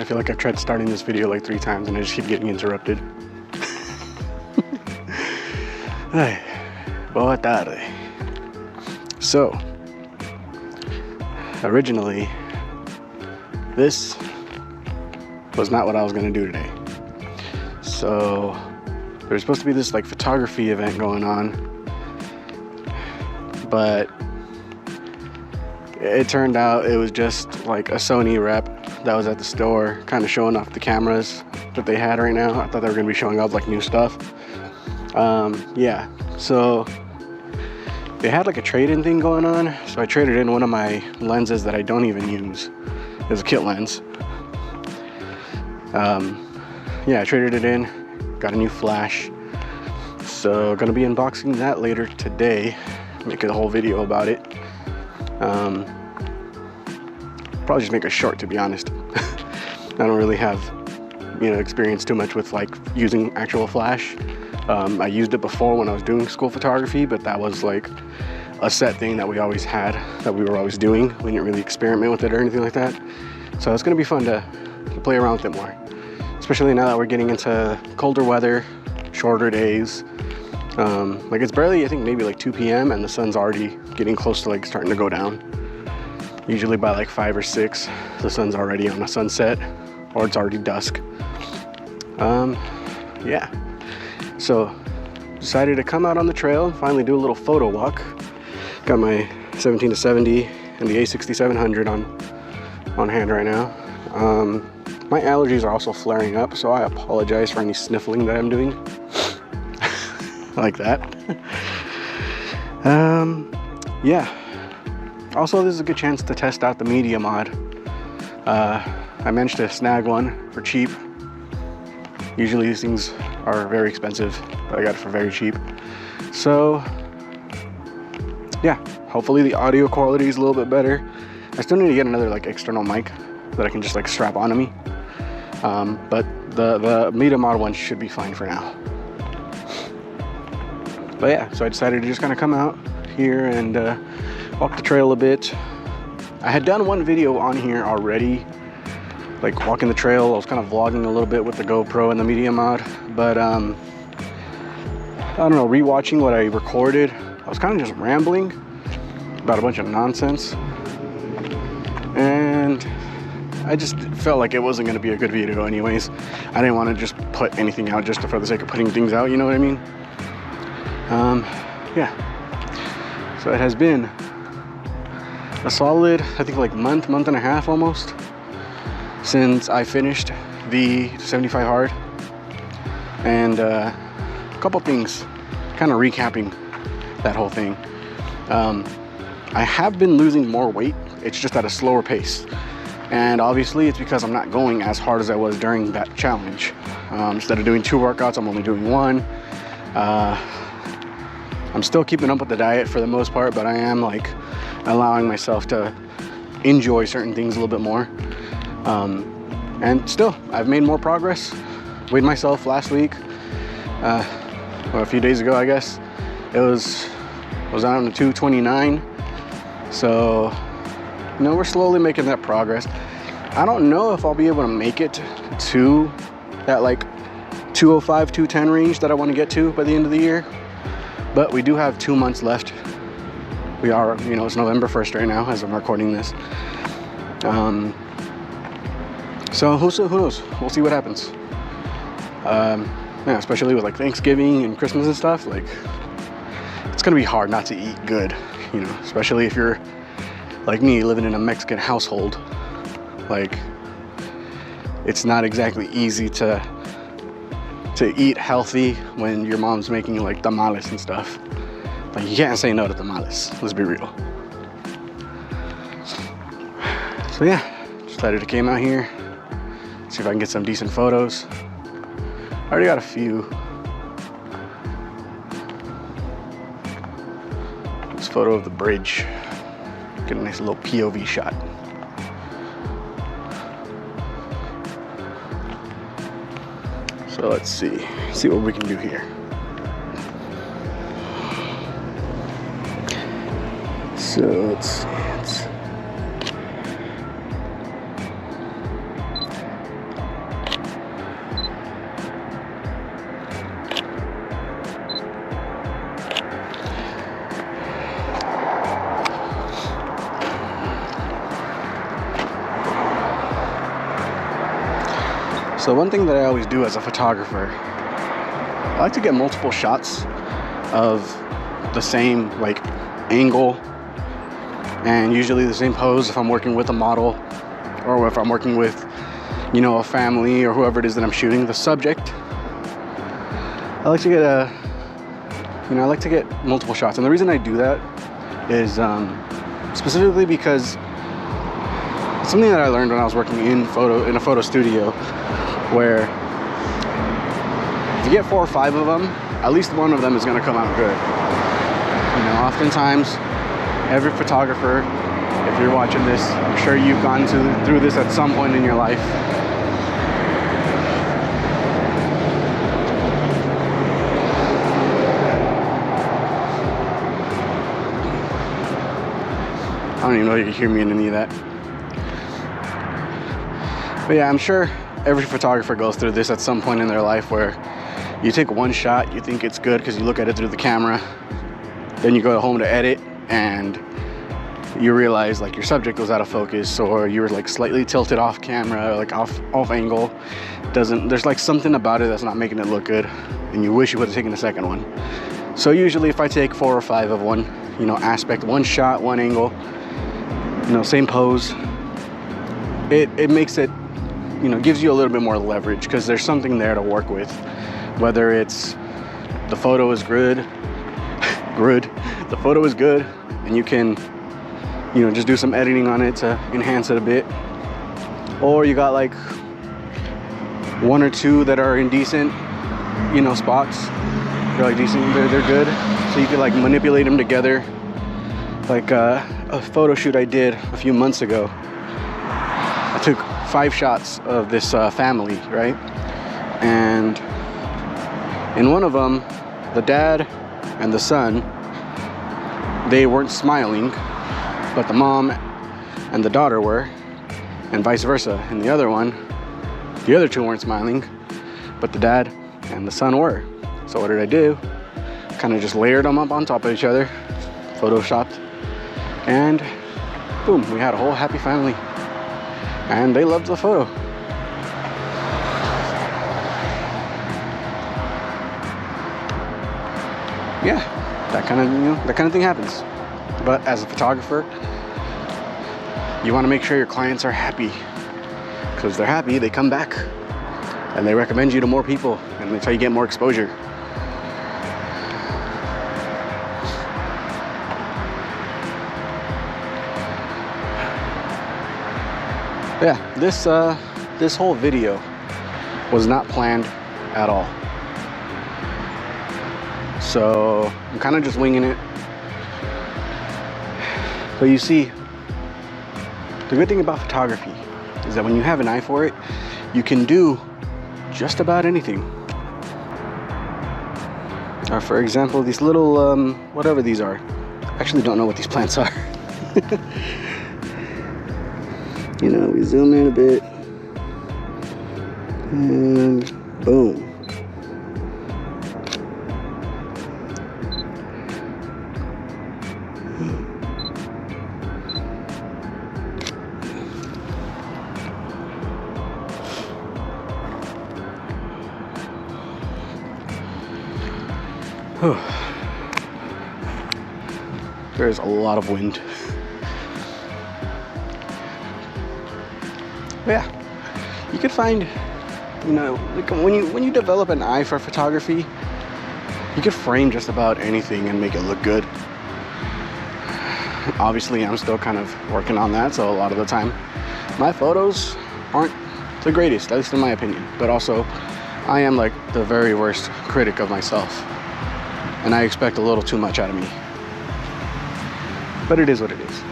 feel like I've tried starting this video like 3 times and I just keep getting interrupted. Ay, boa tarde. So, originally, this was not what I was gonna do today. So, there's supposed to be this like photography event going on, but it turned out it was just like a Sony rep that was at the store kind of showing off the cameras that they had right now. I thought they were gonna be showing off like new stuff. Yeah, so they had like a trade-in thing going on, so I traded in one of my lenses that I don't even use. It was a kit lens. Yeah, I traded it in, got a new flash, so gonna be unboxing that later today, make a whole video about it. Probably just make a short, to be honest. I don't really have, you know, experience too much with like using actual flash. I used it before when I was doing school photography, but that was like a set thing that we always had, that we were always doing. We didn't really experiment with it or anything like that. So it's gonna be fun to play around with it more, especially now that we're getting into colder weather, shorter days. Like it's barely, I think maybe like 2 p.m. and the sun's already getting close to like starting to go down. Usually by like 5 or 6, the sun's already on a sunset or it's already dusk. Yeah. So decided to come out on the trail and finally do a little photo walk. Got my 17-70 and the a6700 on hand right now. My allergies are also flaring up, so I apologize for any sniffling that I'm doing. Like that. Yeah. Also, this is a good chance to test out the media mod. I managed to snag one for cheap. Usually these things are very expensive, but I got it for very cheap. So yeah, hopefully the audio quality is a little bit better. I still need to get another like external mic that I can just like strap onto me. But the media mod one should be fine for now. But yeah, so I decided to just kind of come out here and walk the trail a bit. I had done one video on here already, like walking the trail. I was kind of vlogging a little bit with the GoPro and the media mod, but I don't know, rewatching what I recorded, I was kind of just rambling about a bunch of nonsense, and I just felt like it wasn't going to be a good video anyways. I didn't want to just put anything out just for the sake of putting things out, you know what I mean? Yeah, so it has been a solid, I think like month and a half almost since I finished the 75 hard, and a couple things kind of recapping that whole thing. I have been losing more weight, it's just at a slower pace, and obviously it's because I'm not going as hard as I was during that challenge. Instead of doing 2 workouts, I'm only doing 1. I'm still keeping up with the diet for the most part, but I am like allowing myself to enjoy certain things a little bit more. And still, I've made more progress. Weighed myself last week, well, a few days ago, I guess. It was down to 229. So, you know, we're slowly making that progress. I don't know if I'll be able to make it to that like 205, 210 range that I want to get to by the end of the year. But we do have 2 months left. We are, you know, it's November 1st right now as I'm recording this. So who knows? We'll see what happens. Yeah, especially with like Thanksgiving and Christmas and stuff, like it's gonna be hard not to eat good, you know, especially if you're like me living in a Mexican household. Like it's not exactly easy to eat healthy when your mom's making like tamales and stuff. Like you can't say no to tamales, let's be real. So yeah, decided to came out here, see if I can get some decent photos. I already got a few. This photo of the bridge, get a nice little POV shot. So let's see what we can do here. So let's see, So one thing that I always do as a photographer, I like to get multiple shots of the same like angle and usually the same pose if I'm working with a model or if I'm working with, you know, a family or whoever it is that I'm shooting, the subject. I like to get I like to get multiple shots, and the reason I do that is specifically because it's something that I learned when I was working in a photo studio, where if you get 4 or 5 of them, at least one of them is going to come out good. You know, oftentimes every photographer, if you're watching this, I'm sure you've gone through this at some point in your life. I don't even know if you can hear me in any of that. But yeah, I'm sure every photographer goes through this at some point in their life, where you take one shot, you think it's good because you look at it through the camera, then you go home to edit and you realize like your subject was out of focus, or you were like slightly tilted off camera, or like off angle. There's like something about it that's not making it look good, and you wish you would have taken the second one. So usually if I take 4 or 5 of one, you know, aspect, one shot, one angle, you know, same pose, it makes it, you know, gives you a little bit more leverage because there's something there to work with. Whether it's the photo is good, the photo is good, and you can, you know, just do some editing on it to enhance it a bit, or you got like 1 or 2 that are in decent, you know, spots. They're like decent, they're good, so you can like manipulate them together. Like a photo shoot I did a few months ago, I took 5 shots of this family, right? And in one of them, the dad and the son, they weren't smiling, but the mom and the daughter were, and vice versa. In the other one, the other 2 weren't smiling, but the dad and the son were. So what did I do? Kind of just layered them up on top of each other, photoshopped, and boom, we had a whole happy family. And they loved the photo. Yeah, that kind of thing happens. But as a photographer, you want to make sure your clients are happy, because if they're happy, they come back and they recommend you to more people, and that's how you get more exposure. Yeah, this whole video was not planned at all. So I'm kind of just winging it. But you see, the good thing about photography is that when you have an eye for it, you can do just about anything. Or for example, these little, whatever these are. I actually don't know what these plants are. You know, we zoom in a bit, and boom. There's a lot of wind. But yeah, you could find, you know, like when you develop an eye for photography, you could frame just about anything and make it look good. Obviously, I'm still kind of working on that, so a lot of the time my photos aren't the greatest, at least in my opinion. But also, I am like the very worst critic of myself, and I expect a little too much out of me. But it is what it is.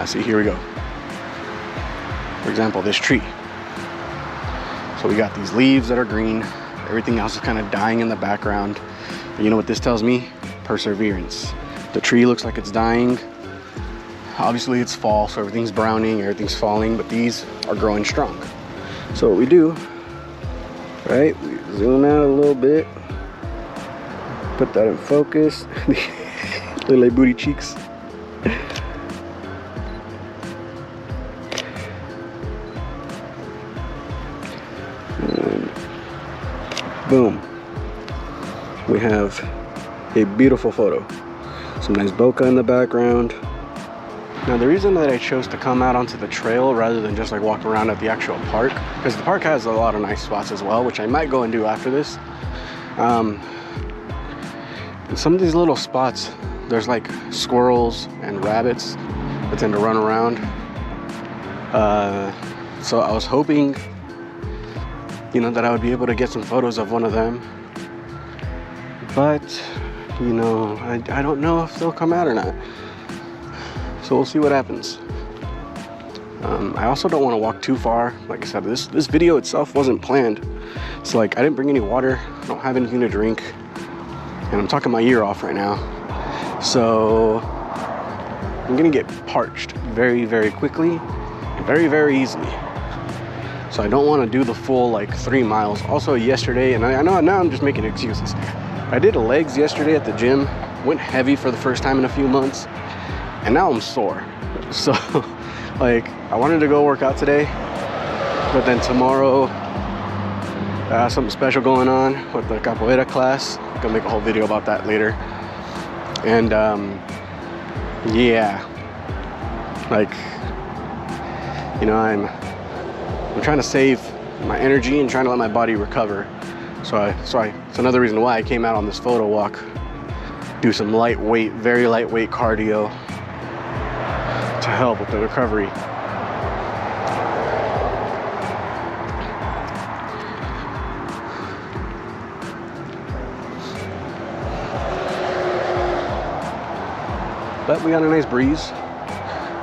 See, here we go. For example, this tree. So we got these leaves that are green. Everything else is kind of dying in the background. But you know what this tells me? Perseverance. The tree looks like it's dying. Obviously it's fall, so everything's browning, everything's falling, but these are growing strong. So what we do, right, we zoom out a little bit, Put that in focus. Look like booty cheeks. And boom. We have a beautiful photo. Some nice bokeh in the background. Now the reason that I chose to come out onto the trail rather than just like walk around at the actual park, because the park has a lot of nice spots as well, which I might go and do after this. In some of these little spots, there's like squirrels and rabbits that tend to run around. So I was hoping, you know, that I would be able to get some photos of one of them. But, you know, I don't know if they'll come out or not. So we'll see what happens. I also don't want to walk too far. Like I said, this video itself wasn't planned. It's like I didn't bring any water. I don't have anything to drink. And I'm talking my ear off right now. So I'm gonna get parched very, very quickly, very, very easily. So I don't want to do the full like 3 miles. Also yesterday, and I know now I'm just making excuses. I did legs yesterday at the gym, went heavy for the first time in a few months, and now I'm sore. So like I wanted to go work out today, but then tomorrow I have something special going on with the capoeira class. I'm gonna make a whole video about that later. And yeah, like, you know, I'm trying to save my energy and trying to let my body recover. So it's another reason why I came out on this photo walk, do some lightweight, very lightweight cardio to help with the recovery. But we got a nice breeze.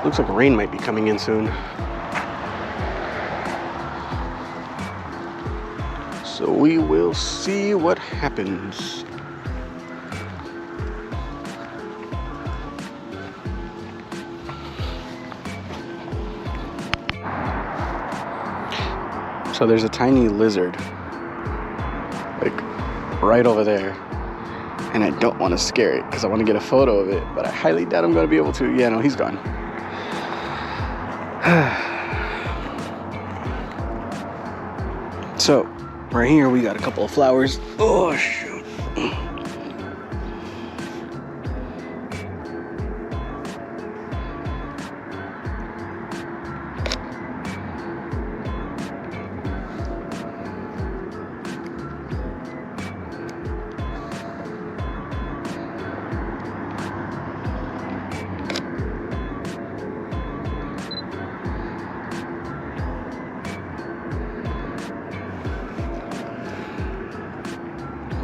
Looks like rain might be coming in soon. So we will see what happens. So there's a tiny lizard, like right over there. And I don't want to scare it because I want to get a photo of it, but I highly doubt I'm going to be able to. Yeah, no, he's gone. So, right here we got a couple of flowers. Oh, shoot.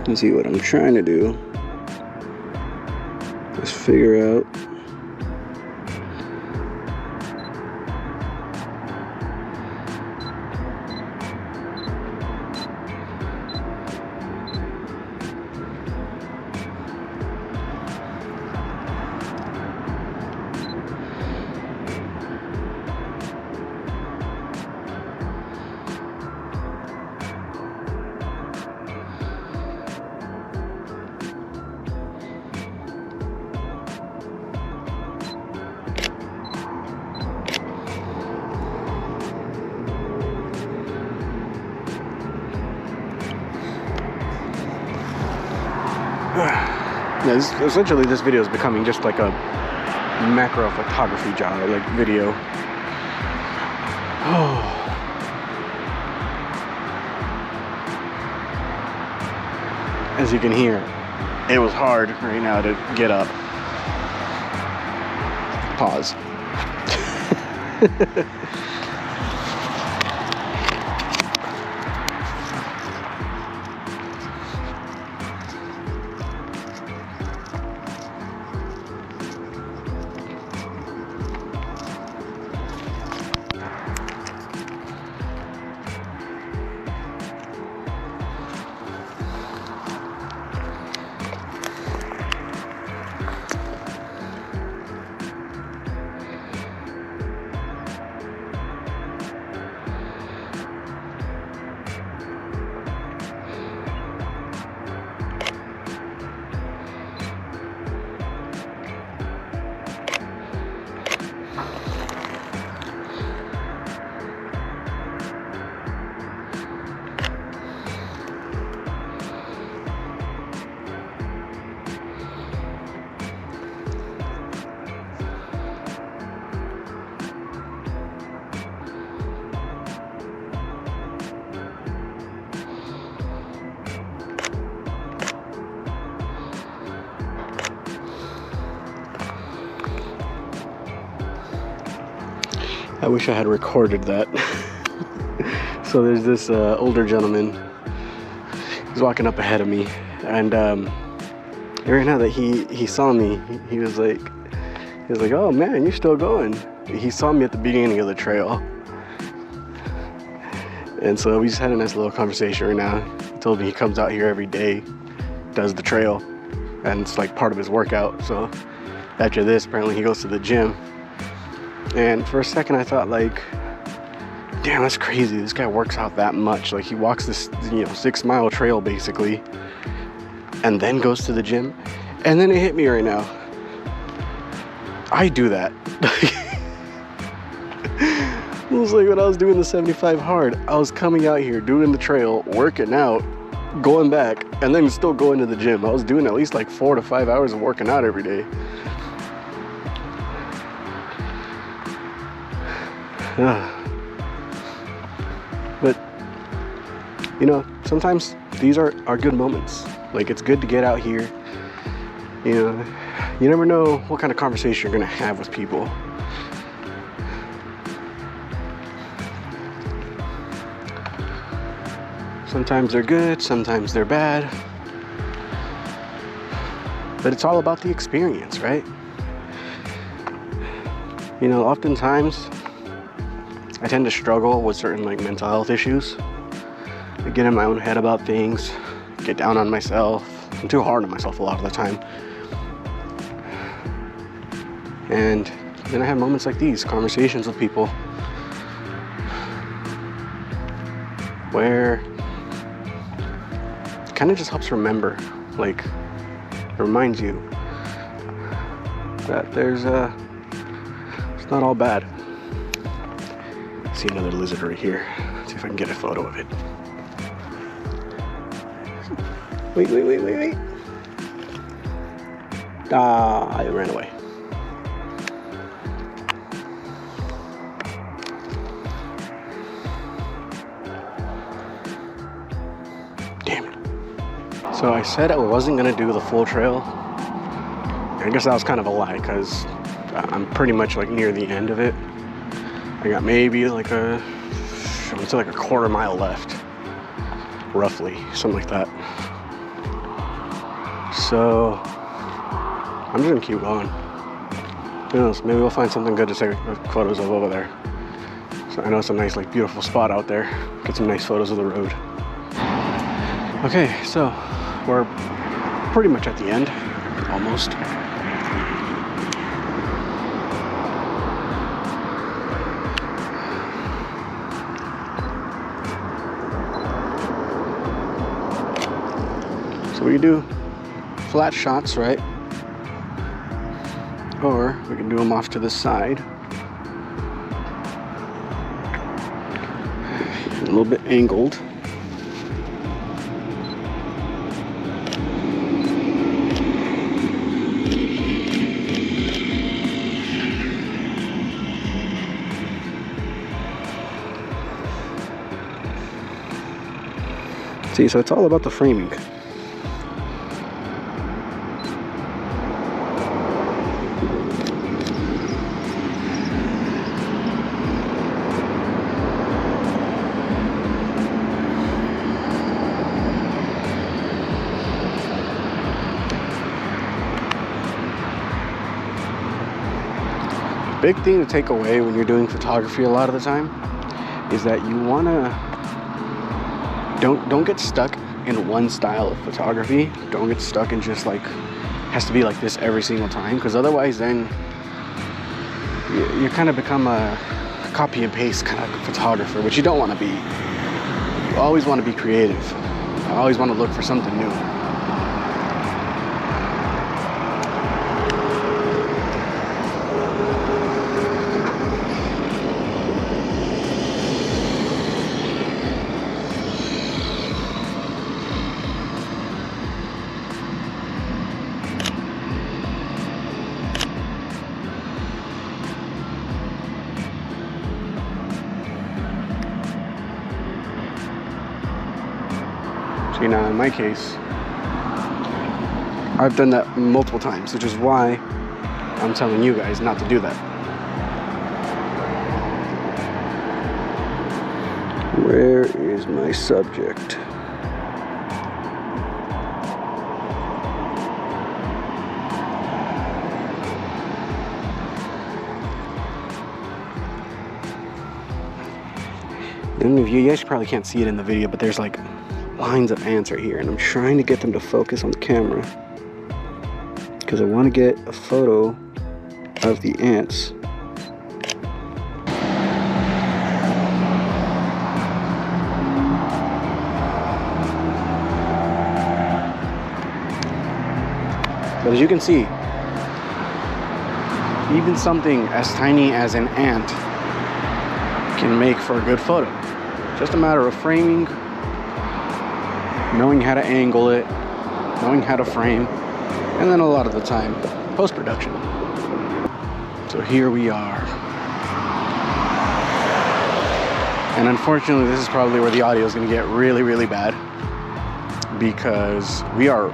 Let's see, what I'm trying to do is figure out yeah, essentially this video is becoming just like a macro photography job, like video. Oh. As you can hear, it was hard right now to get up. Pause. I wish I had recorded that. So there's this older gentleman. He's walking up ahead of me, and right now that he saw me, he was like, "Oh man, you're still going." He saw me at the beginning of the trail, and so we just had a nice little conversation right now. He told me he comes out here every day, does the trail, and it's like part of his workout. So after this, apparently he goes to the gym. And for a second I thought, like, damn, that's crazy. This guy works out that much. Like, he walks this, 6-mile trail basically, and then goes to the gym. And then it hit me right now, I do that. It was like when I was doing the 75 hard, I was coming out here doing the trail, working out, going back, and then still going to the gym. I was doing at least like 4 to 5 hours of working out every day. But sometimes these are good moments. Like, it's good to get out here. You never know what kind of conversation you're gonna have with people. Sometimes they're good, sometimes they're bad, but it's all about the experience, right? Oftentimes I tend to struggle with certain mental health issues. I get in my own head about things, get down on myself. I'm too hard on myself a lot of the time. And then I have moments like these, conversations with people, where it kind of just helps remember, it reminds you that it's not all bad. I see another lizard right here. Let's see if I can get a photo of it. Wait. Ah, it ran away. Damn it. So I said I wasn't gonna do the full trail. I guess that was kind of a lie, because I'm pretty much near the end of it. I got maybe a quarter mile left, roughly, something like that. So I'm just gonna keep going. Who knows, maybe we'll find something good to take photos of over there. So I know it's a nice, beautiful spot out there. Get some nice photos of the road. Okay, so we're pretty much at the end, almost. So we can do flat shots, right? Or we can do them off to the side. A little bit angled. See, so it's all about the framing. Big thing to take away when you're doing photography a lot of the time is that you wanna don't get stuck in one style of photography. Don't get stuck in just has to be like this every single time, because otherwise then you kind of become a copy and paste kind of photographer, which you don't want to be. You always want to be creative. I always want to look for something new. Now in my case, I've done that multiple times, which is why I'm telling you guys not to do that. Where is my subject? You guys probably can't see it in the video, but there's like lines of ants right here, and I'm trying to get them to focus on the camera because I want to get a photo of the ants. But as you can see, even something as tiny as an ant can make for a good photo. Just a matter of framing, knowing how to angle it, knowing how to frame, and then a lot of the time, post-production. So here we are. And unfortunately, this is probably where the audio is going to get really, really bad because we are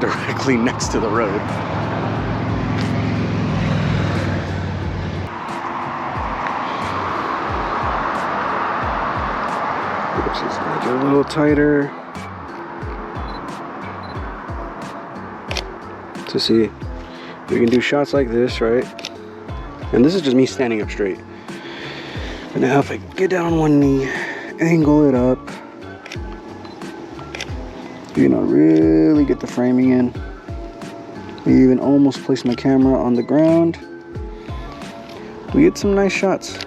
directly next to the road. Just make it a little tighter to see we can do shots like this, right? And this is just me standing up straight. But now if I get down on one knee, angle it up, you know, really get the framing in. Even almost place my camera on the ground. We get some nice shots.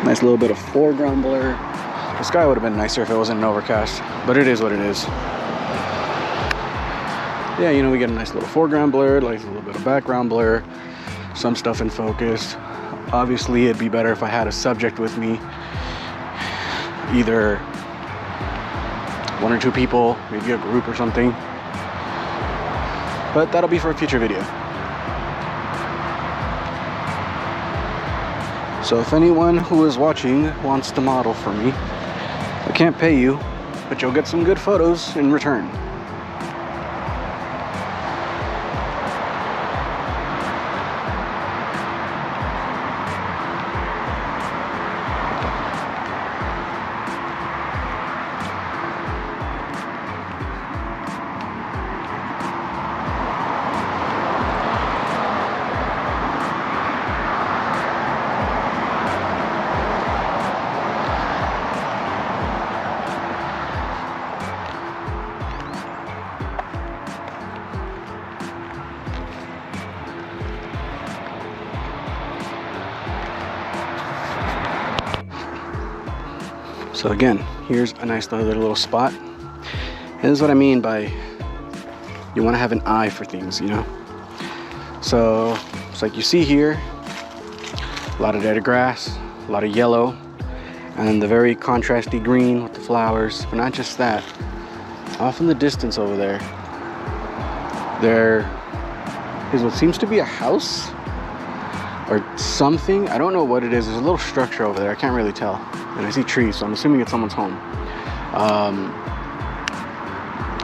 Nice little bit of foreground blur. The sky would have been nicer if it wasn't an overcast, but it is what it is. Yeah, you know, we get a nice little foreground blur, like a little bit of background blur, some stuff in focus. Obviously, it'd be better if I had a subject with me, either one or two people, maybe a group or something. But that'll be for a future video. So if anyone who is watching wants to model for me, I can't pay you, but you'll get some good photos in return. So again, here's a nice little spot. And this is what I mean by you want to have an eye for things, you know? So it's like you see here, a lot of dead grass, a lot of yellow, and the very contrasty green with the flowers. But not just that, off in the distance over there, there is what seems to be a house or something. I don't know what it is. There's a little structure over there. I can't really tell. And I see trees, so I'm assuming it's someone's home.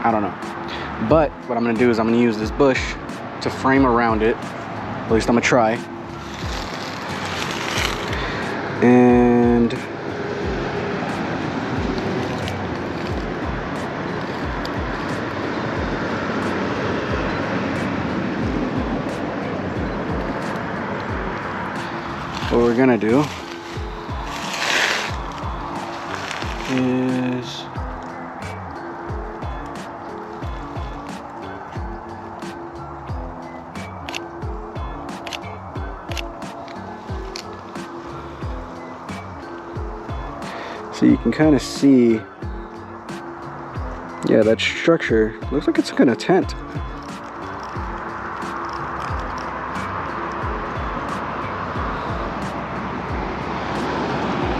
I don't know. But what I'm gonna do is I'm gonna use this bush to frame around it. At least I'm gonna try. And what we're gonna do is so you can kind of see, yeah, that structure looks like it's like in a tent.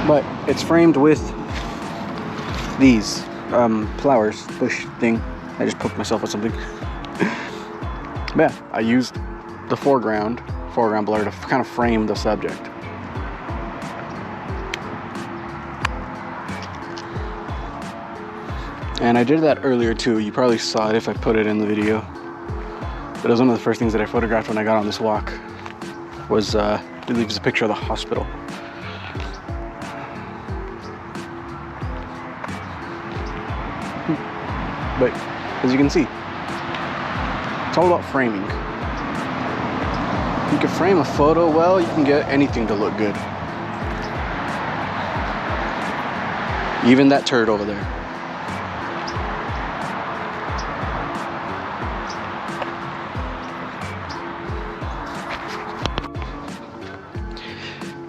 But it's framed with these flowers, bush thing. I just poked myself with something. But yeah, I used the foreground blur to kind of frame the subject. And I did that earlier too. You probably saw it if I put it in the video. But it was one of the first things that I photographed when I got on this walk. Was I believe it's a picture of the hospital. But as you can see, it's all about framing. If you can frame a photo well, you can get anything to look good. Even that turd over there.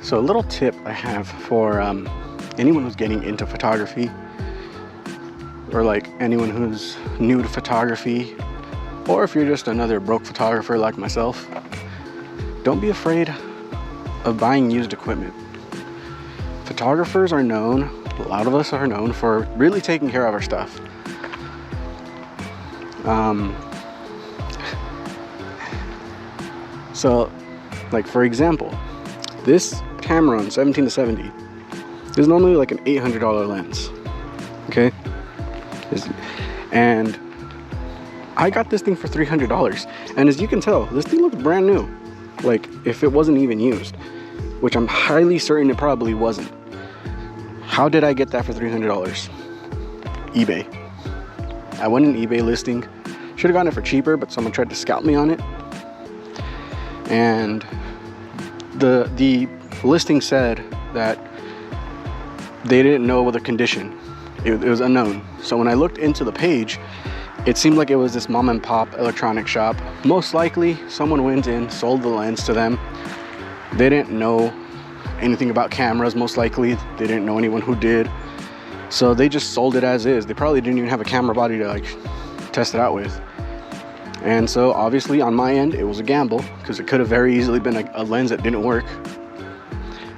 So a little tip I have for anyone who's getting into photography, or like anyone who's new to photography, or if you're just another broke photographer like myself, don't be afraid of buying used equipment. Photographers are known, a lot of us are known for really taking care of our stuff. So, like for example, this Tamron 17-70 is normally like an $800 lens, okay? And I got this thing for $300, and as you can tell, this thing looks brand new, like if it wasn't even used, which I'm highly certain it probably wasn't. How did I get that for $300? eBay. I went in eBay listing, should have gotten it for cheaper, but someone tried to scalp me on it, and the listing said that they didn't know the condition. It was unknown. So when I looked into the page, it seemed like it was this mom and pop electronic shop. Most likely someone went in, sold the lens to them. They didn't know anything about cameras, most likely. They didn't know anyone who did. So they just sold it as is. They probably didn't even have a camera body to like test it out with. And so obviously on my end, it was a gamble, because it could have very easily been a lens that didn't work.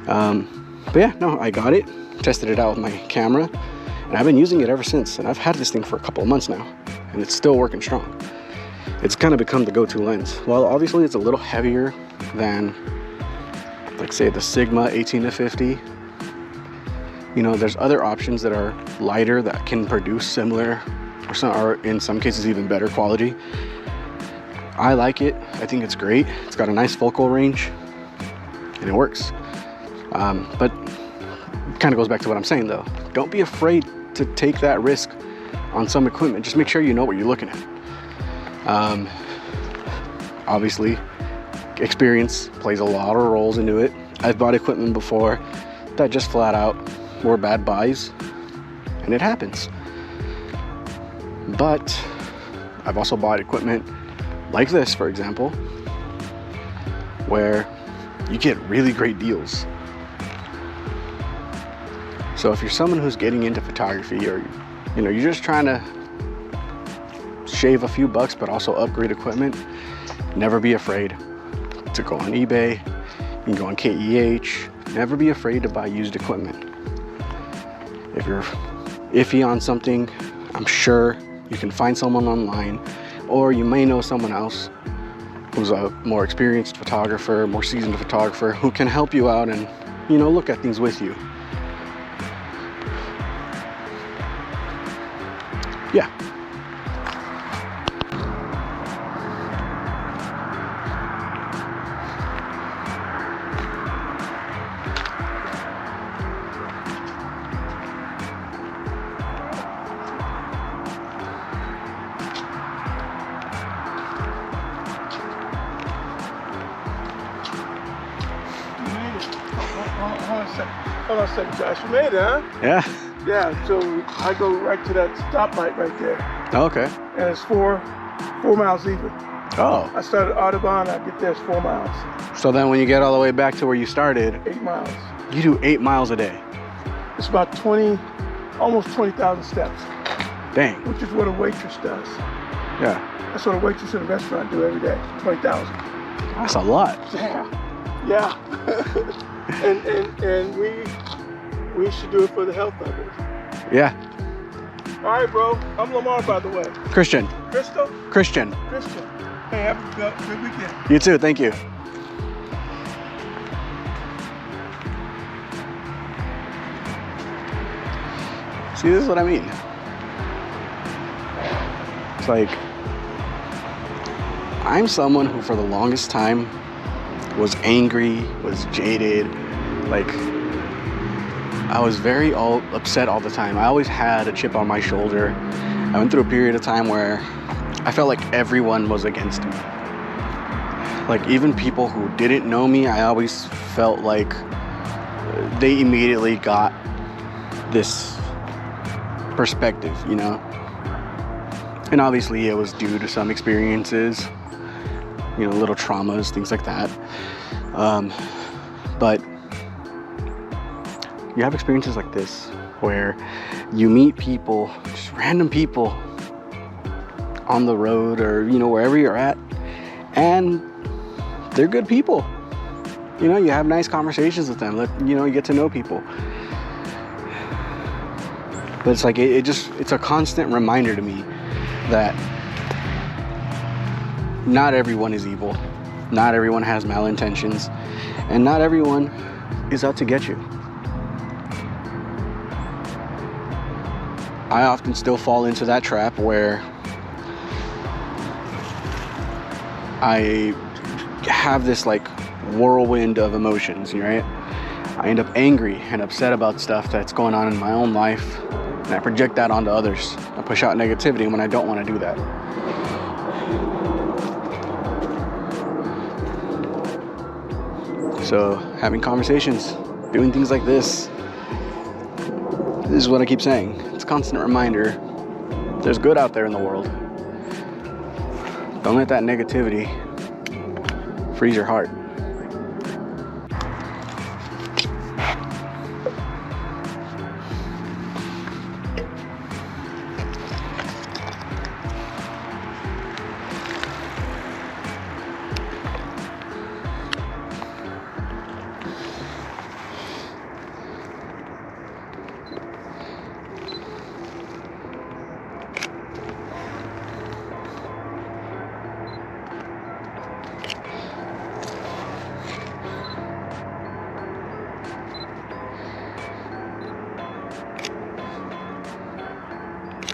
But yeah, no, I got it, tested it out with my camera, and I've been using it ever since. And I've had this thing for a couple of months now, and it's still working strong. It's kind of become the go-to lens. Well, obviously it's a little heavier than, like say, the Sigma 18-50. You know, there's other options that are lighter that can produce similar, or in some cases even better quality. I like it. I think it's great. It's got a nice focal range, and it works. But it kind of goes back to what I'm saying though. Don't be afraid to take that risk on some equipment. Just make sure you know what you're looking at. Obviously, experience plays a lot of roles into it. I've bought equipment before that just flat out were bad buys, and it happens. But I've also bought equipment like this, for example, where you get really great deals. So if you're someone who's getting into photography, or you know, you're just trying to shave a few bucks but also upgrade equipment, never be afraid to go on eBay. You can go on KEH. Never be afraid to buy used equipment. If you're iffy on something, I'm sure you can find someone online, or you may know someone else who's a more experienced photographer, more seasoned photographer, who can help you out and, you know, look at things with you. Yeah. Hold on a second, Josh. You made it, huh? Yeah. Yeah, so I go right to that stoplight right there. Okay. And it's four miles even. Oh. I started Audubon, I get there, it's 4 miles. So then when you get all the way back to where you started, 8 miles. you do 8 miles a day. It's about almost 20,000 steps. Dang. Which is what a waitress does. Yeah. That's what a waitress in a restaurant do every day, 20,000. That's a lot. Yeah. and we should do it for the health of it. Yeah. All right, bro. I'm Lamar, by the way. Christian. Crystal? Christian. Hey, have a good weekend. You too, thank you. See, this is what I mean. It's like, I'm someone who for the longest time was angry, was jaded, like I was very upset all the time. I always had a chip on my shoulder. I went through a period of time where I felt like everyone was against me. Like even people who didn't know me, I always felt like they immediately got this perspective, you know? And obviously it was due to some experiences, you know, little traumas, things like that. But you have experiences like this where you meet people, just random people on the road or, you know, wherever you're at, and they're good people. You know, you have nice conversations with them. You know, you get to know people. But it's like, it's a constant reminder to me that not everyone is evil. Not everyone has malintentions. And not everyone is out to get you. I often still fall into that trap where I have this like whirlwind of emotions, right? I end up angry and upset about stuff that's going on in my own life, and I project that onto others. I push out negativity when I don't want to do that. So having conversations, doing things like this is what I keep saying. It's a constant reminder there's good out there in the world. Don't let that negativity freeze your heart.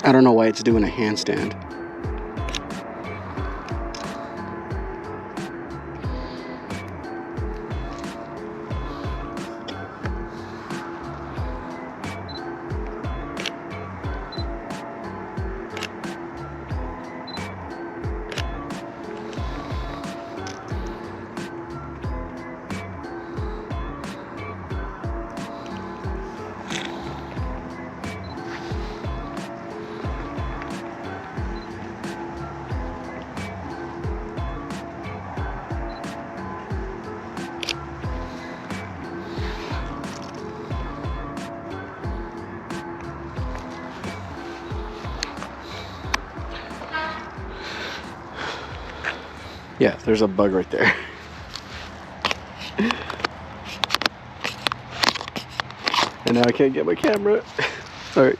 I don't know why it's doing a handstand. Yeah, there's a bug right there. And now I can't get my camera. All right.